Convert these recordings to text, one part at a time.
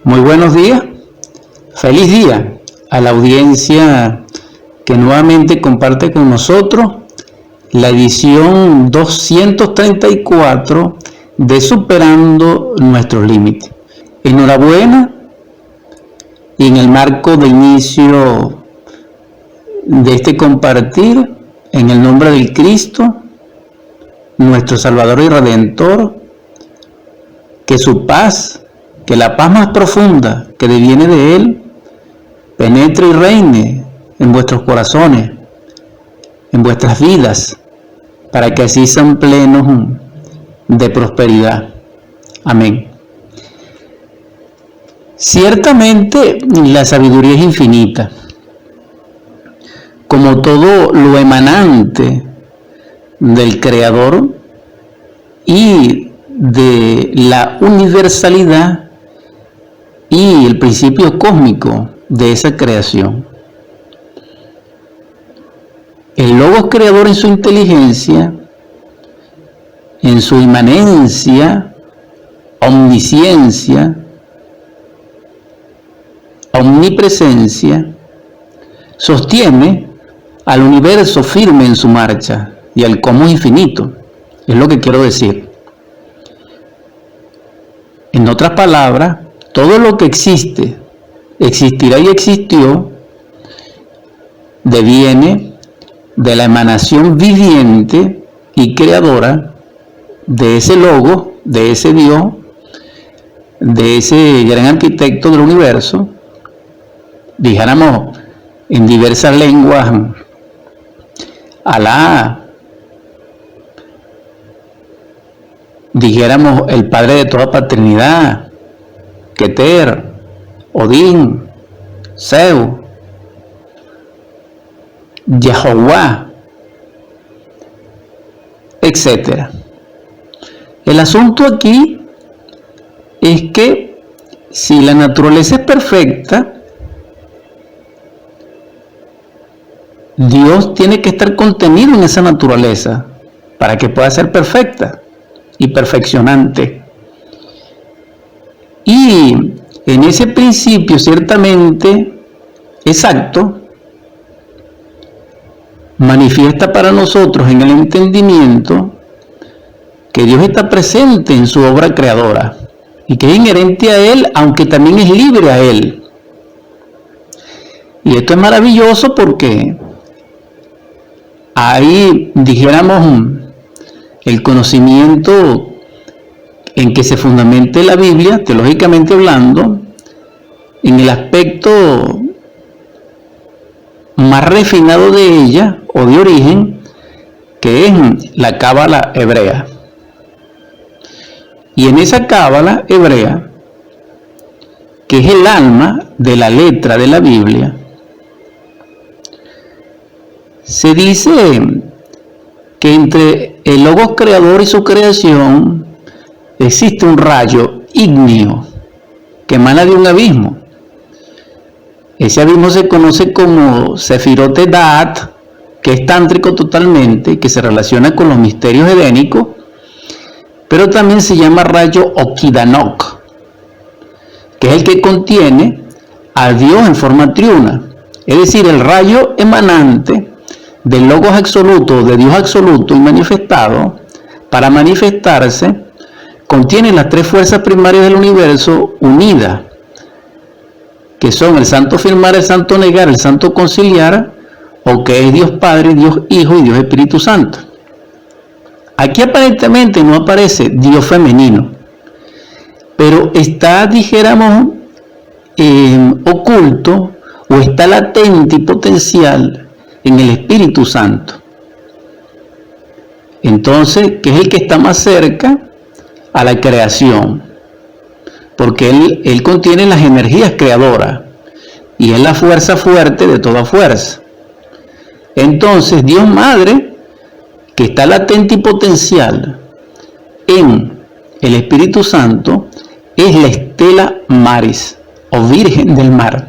Muy buenos días, feliz día a la audiencia que nuevamente comparte con nosotros la edición 234 de Superando Nuestros Límites. Enhorabuena, y en el marco de inicio de este compartir, en el nombre del Cristo, nuestro Salvador y Redentor, que su paz, que la paz más profunda que deviene de Él, penetre y reine en vuestros corazones, en vuestras vidas, para que así sean plenos de prosperidad. Amén. Ciertamente la sabiduría es infinita, como todo lo emanante del Creador y de la universalidad y el principio cósmico de esa creación. El Logos creador en su inteligencia, en su inmanencia, omnisciencia, omnipresencia, sostiene al universo firme en su marcha y al cosmos infinito, es lo que quiero decir. En otras palabras, todo lo que existe, existirá y existió, deviene de la emanación viviente y creadora de ese Logo, de ese Dios, de ese gran arquitecto del universo. Dijéramos en diversas lenguas, Alá, dijéramos el Padre de toda paternidad, Keter, Odín, Zeus, Jehová, etc. El asunto aquí es que si la naturaleza es perfecta, Dios tiene que estar contenido en esa naturaleza para que pueda ser perfecta y perfeccionante. Y en ese principio ciertamente exacto, manifiesta para nosotros en el entendimiento que Dios está presente en su obra creadora y que es inherente a Él, aunque también es libre a Él. Y esto es maravilloso porque ahí, dijéramos, el conocimiento en que se fundamente la Biblia, teológicamente hablando, en el aspecto más refinado de ella, o de origen, que es la cábala hebrea. Y en esa cábala hebrea, que es el alma de la letra de la Biblia, se dice que entre el Logos creador y su creación existe un rayo ígneo que emana de un abismo. Ese abismo se conoce como Sefirote Da'at, que es tántrico totalmente, que se relaciona con los misterios edénicos, pero también se llama rayo Okidanok, que es el que contiene a Dios en forma triuna, es decir, el rayo emanante del Logos absoluto, de Dios absoluto y manifestado. Para manifestarse, contiene las tres fuerzas primarias del universo unidas, que son el santo firmar, el santo negar, el santo conciliar, o que es Dios Padre, Dios Hijo y Dios Espíritu Santo. Aquí aparentemente no aparece Dios femenino, pero está, dijéramos, oculto, o está latente y potencial en el Espíritu Santo. Entonces, que es el que está más cerca a la creación, porque él contiene las energías creadoras y es la fuerza fuerte de toda fuerza. Entonces, Dios Madre, que está latente y potencial en el Espíritu Santo, es la Stella Maris, o Virgen del Mar.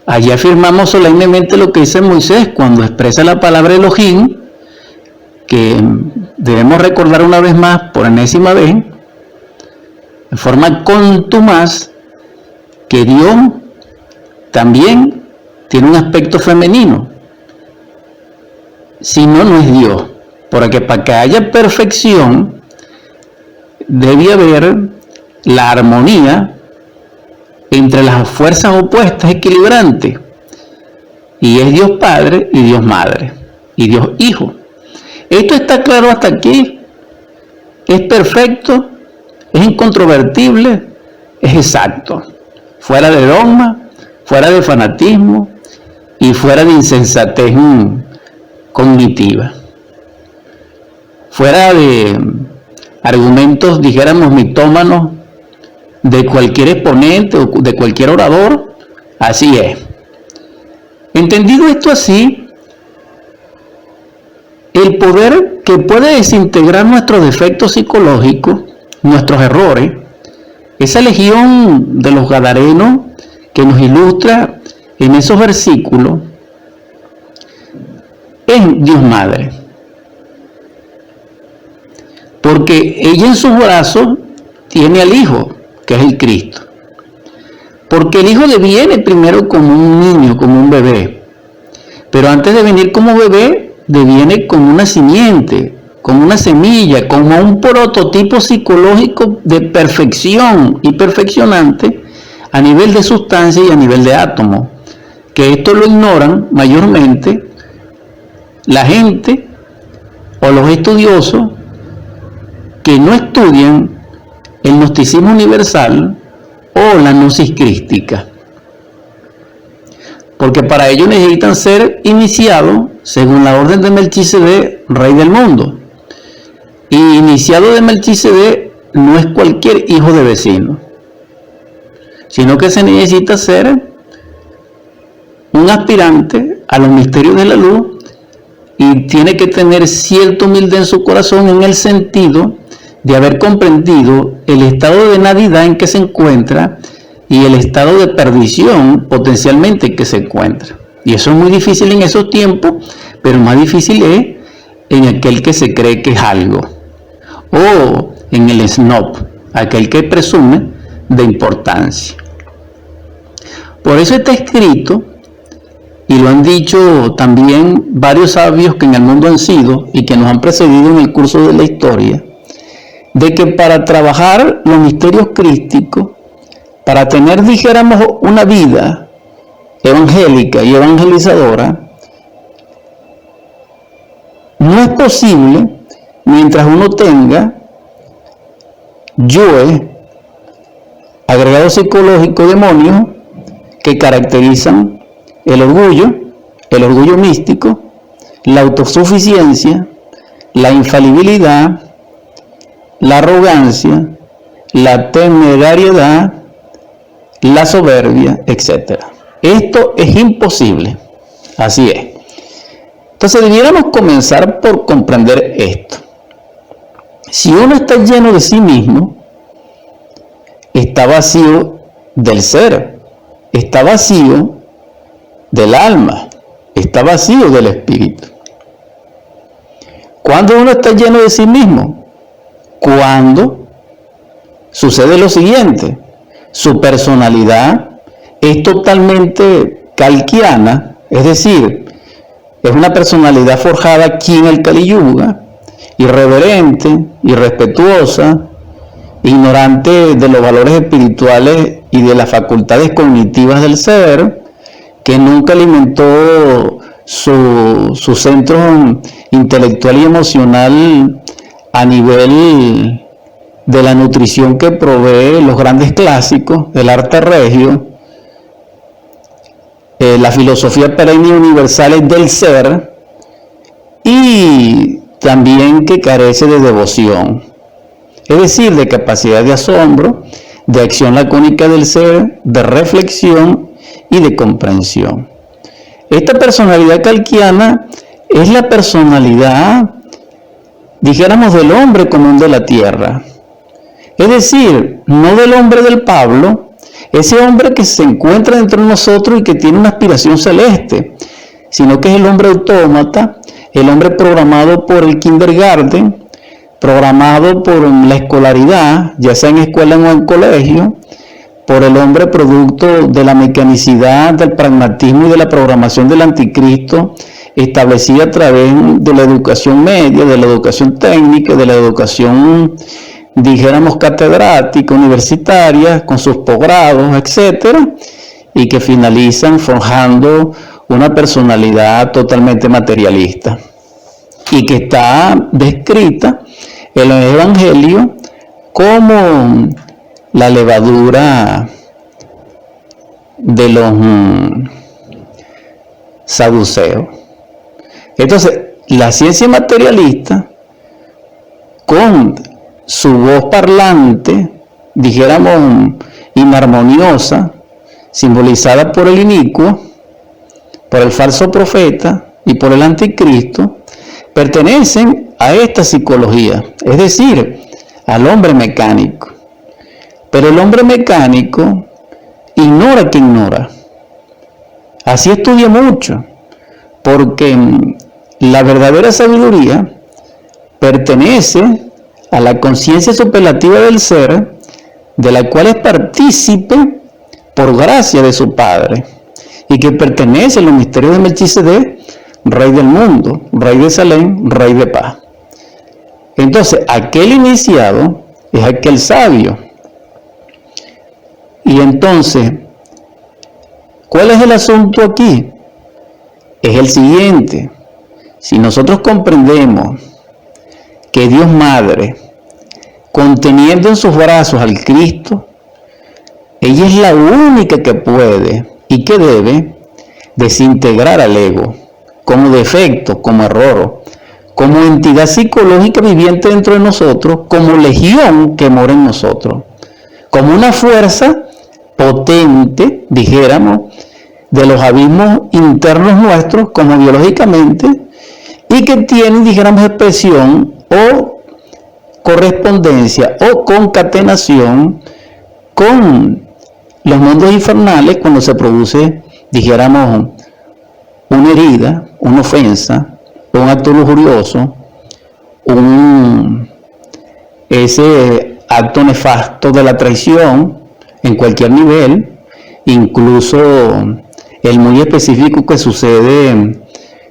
Allí afirmamos solemnemente lo que dice Moisés cuando expresa la palabra Elohim, que debemos recordar una vez más, por enésima vez, en forma contumaz que Dios también tiene un aspecto femenino. Si no, no es Dios. Porque para que haya perfección, debe haber la armonía entre las fuerzas opuestas equilibrantes. Y es Dios Padre y Dios Madre y Dios Hijo. Esto está claro hasta aquí. Es perfecto, es incontrovertible, es exacto. Fuera de dogma, fuera de fanatismo y fuera de insensatez cognitiva. Fuera de argumentos, dijéramos, mitómanos de cualquier exponente o de cualquier orador. Así es. Entendido esto así, el poder que puede desintegrar nuestros defectos psicológicos, nuestros errores, esa legión de los gadarenos que nos ilustra en esos versículos, es Dios Madre. Porque ella en sus brazos tiene al Hijo, que es el Cristo. Porque el Hijo viene primero como un niño, como un bebé. Pero antes de venir como bebé, viene como una simiente, como una semilla, como un prototipo psicológico de perfección y perfeccionante a nivel de sustancia y a nivel de átomo. Que esto lo ignoran mayormente la gente o los estudiosos que no estudian el gnosticismo universal o la gnosis crística. Porque para ello necesitan ser iniciados según la orden de Melquisedec, rey del mundo. Y iniciado de Melquisedec no es cualquier hijo de vecino, sino que se necesita ser un aspirante a los misterios de la luz y tiene que tener cierta humildad en su corazón en el sentido de haber comprendido el estado de nadiedad en que se encuentra y el estado de perdición potencialmente que se encuentra. Y eso es muy difícil en esos tiempos, pero más difícil es en aquel que se cree que es algo, o en el snob, aquel que presume de importancia. Por eso está escrito, y lo han dicho también varios sabios que en el mundo han sido y que nos han precedido en el curso de la historia, de que para trabajar los misterios crísticos, para tener, dijéramos, una vida evangélica y evangelizadora, no es posible mientras uno tenga yoes, agregados psicológicos, demonios, que caracterizan el orgullo místico, la autosuficiencia, la infalibilidad, la arrogancia, la temerariedad, la soberbia, etc. Esto es imposible. Así es. Entonces debiéramos comenzar por comprender esto. Si uno está lleno de sí mismo, está vacío del ser, está vacío del alma, está vacío del espíritu. ¿Cuándo uno está lleno de sí mismo? Cuando sucede lo siguiente: su personalidad es totalmente kalkiana, es decir, es una personalidad forjada aquí en el Kali Yuga, irreverente, irrespetuosa, ignorante de los valores espirituales y de las facultades cognitivas del ser, que nunca alimentó su centro intelectual y emocional a nivel de la nutrición que provee los grandes clásicos, el arte regio, la filosofía perenne y universal del ser, y también que carece de devoción, es decir, de capacidad de asombro, de acción lacónica del ser, de reflexión y de comprensión. Esta personalidad kalkiana es la personalidad, dijéramos, del hombre común de la tierra. Es decir, no del hombre del Pablo, ese hombre que se encuentra dentro de nosotros y que tiene una aspiración celeste, sino que es el hombre autómata, el hombre programado por el kindergarten, programado por la escolaridad, ya sea en escuela o en colegio, por el hombre producto de la mecanicidad, del pragmatismo y de la programación del anticristo, establecida a través de la educación media, de la educación técnica, de la educación, dijéramos, catedrática, universitaria, con sus posgrados, etcétera, y que finalizan forjando una personalidad totalmente materialista, y que está descrita en el Evangelio como la levadura de los saduceos. Entonces, la ciencia materialista, con su voz parlante, dijéramos, inarmoniosa, simbolizada por el inicuo, por el falso profeta y por el anticristo, pertenecen a esta psicología, es decir, al hombre mecánico. Pero el hombre mecánico ignora que ignora. Así estudia mucho, porque la verdadera sabiduría pertenece a la conciencia superlativa del ser, de la cual es partícipe por gracia de su Padre, y que pertenece a los misterios de Melquisedec, Rey del mundo, Rey de Salem, Rey de paz. Entonces, aquel iniciado es aquel sabio. Y entonces, ¿cuál es el asunto aquí? Es el siguiente: si nosotros comprendemos que Dios Madre, conteniendo en sus brazos al Cristo, ella es la única que puede y que debe desintegrar al ego, como defecto, como error, como entidad psicológica viviente dentro de nosotros, como legión que mora en nosotros, como una fuerza potente, dijéramos, de los abismos internos nuestros, como biológicamente, y que tienen, dijéramos, expresión o correspondencia o concatenación con los mundos infernales cuando se produce, dijéramos, una herida, una ofensa, un acto lujurioso, ese acto nefasto de la traición en cualquier nivel, incluso el muy específico que sucede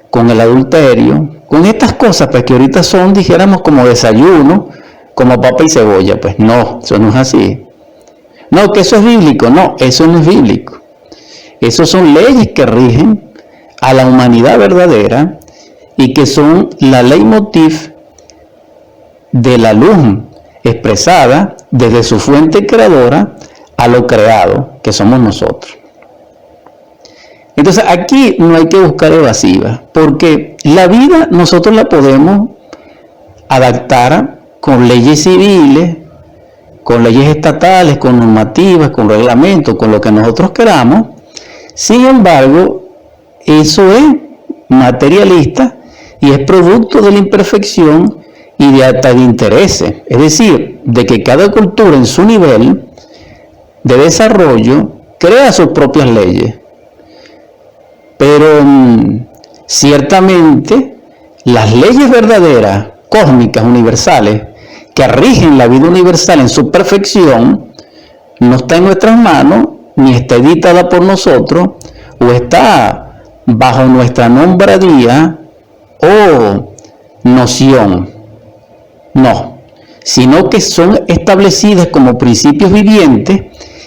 con el adulterio, con estas cosas, pues que ahorita son, dijéramos, como desayuno, como papa y cebolla. Pues no, eso no es así. No, que eso es bíblico. No, eso no es bíblico. Esas son leyes que rigen a la humanidad verdadera y que son la leitmotiv de la luz expresada desde su fuente creadora a lo creado, que somos nosotros. Entonces aquí no hay que buscar evasivas, porque la vida nosotros la podemos adaptar con leyes civiles, con leyes estatales, con normativas, con reglamentos, con lo que nosotros queramos. Sin embargo, eso es materialista y es producto de la imperfección y de hasta de intereses. Es decir, de que cada cultura en su nivel de desarrollo crea sus propias leyes. Pero ciertamente las leyes verdaderas, cósmicas, universales, que rigen la vida universal en su perfección, no está en nuestras manos, ni está editada por nosotros, o está bajo nuestra nombradía o noción. No, sino que son establecidas como principios vivientes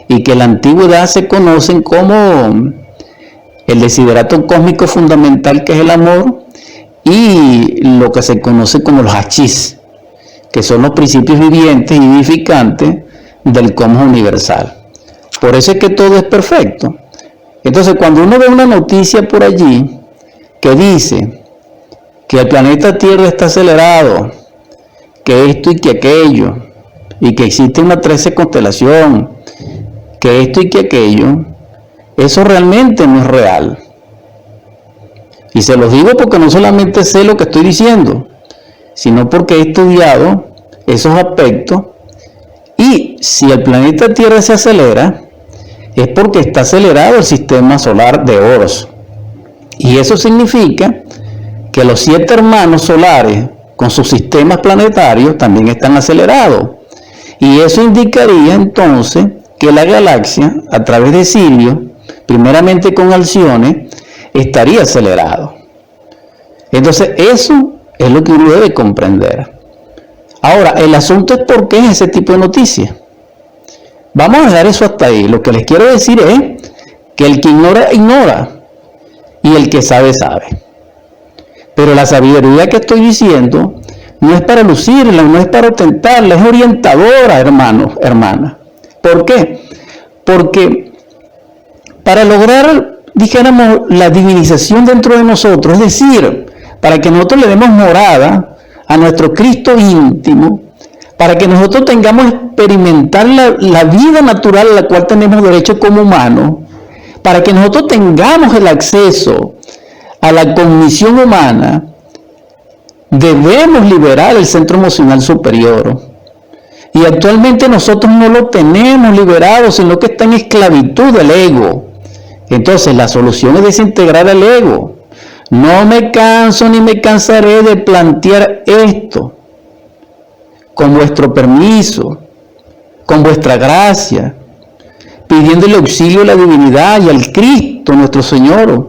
y que en la antigüedad se conocen como el desiderato cósmico fundamental, que es el amor, y lo que se conoce como los hachís, que son los principios vivientes y vivificantes del cosmos universal. Por eso es que todo es perfecto. Entonces, cuando uno ve una noticia por allí que dice que el planeta Tierra está acelerado, que esto y que aquello, y que existe una 13 constelación, que esto y que aquello, eso realmente no es real. Y se los digo porque no solamente sé lo que estoy diciendo, sino porque he estudiado esos aspectos. Y si el planeta Tierra se acelera, es porque está acelerado el sistema solar de Horus. Y eso significa que los 7 hermanos solares con sus sistemas planetarios, también están acelerados. Y eso indicaría entonces que la galaxia, a través de Sirio, primeramente con Alcione, estaría acelerado. Entonces eso es lo que uno debe comprender. Ahora, el asunto es por qué es ese tipo de noticias. Vamos a dejar eso hasta ahí. Lo que les quiero decir es que el que ignora, ignora. Y el que sabe, sabe. Pero la sabiduría que estoy diciendo no es para lucirla, no es para ostentarla, es orientadora, hermanos, hermanas. ¿Por qué? Porque para lograr, dijéramos, la divinización dentro de nosotros, es decir, para que nosotros le demos morada a nuestro Cristo íntimo, para que nosotros tengamos experimentar la vida natural a la cual tenemos derecho como humanos, para que nosotros tengamos el acceso a la cognición humana, debemos liberar el centro emocional superior. Y actualmente nosotros no lo tenemos liberado, sino que está en esclavitud del ego. Entonces la solución es desintegrar el ego. No me canso ni me cansaré de plantear esto. Con vuestro permiso, con vuestra gracia, pidiéndole auxilio a la divinidad y al Cristo nuestro Señor,